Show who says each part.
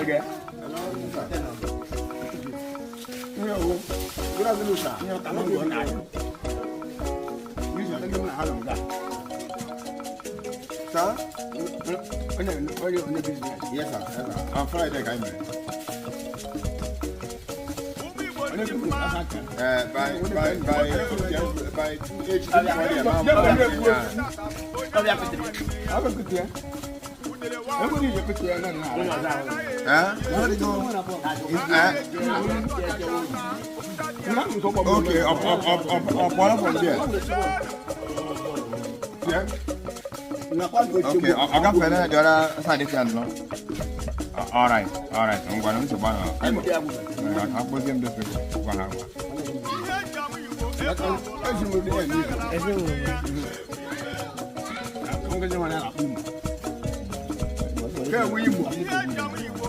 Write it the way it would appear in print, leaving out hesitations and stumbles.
Speaker 1: again. No, good afternoon, sir. I'm not going to. You should have given a hand of that. Sir? When you're on the business? Yes, sir. On Friday, I mean. By 2 H. Have a good day. Everybody is a good day. Okay, up one from there. Yeah. Okay, I got the other side of the all right. I'm going to buy I'll put them this week. One hour.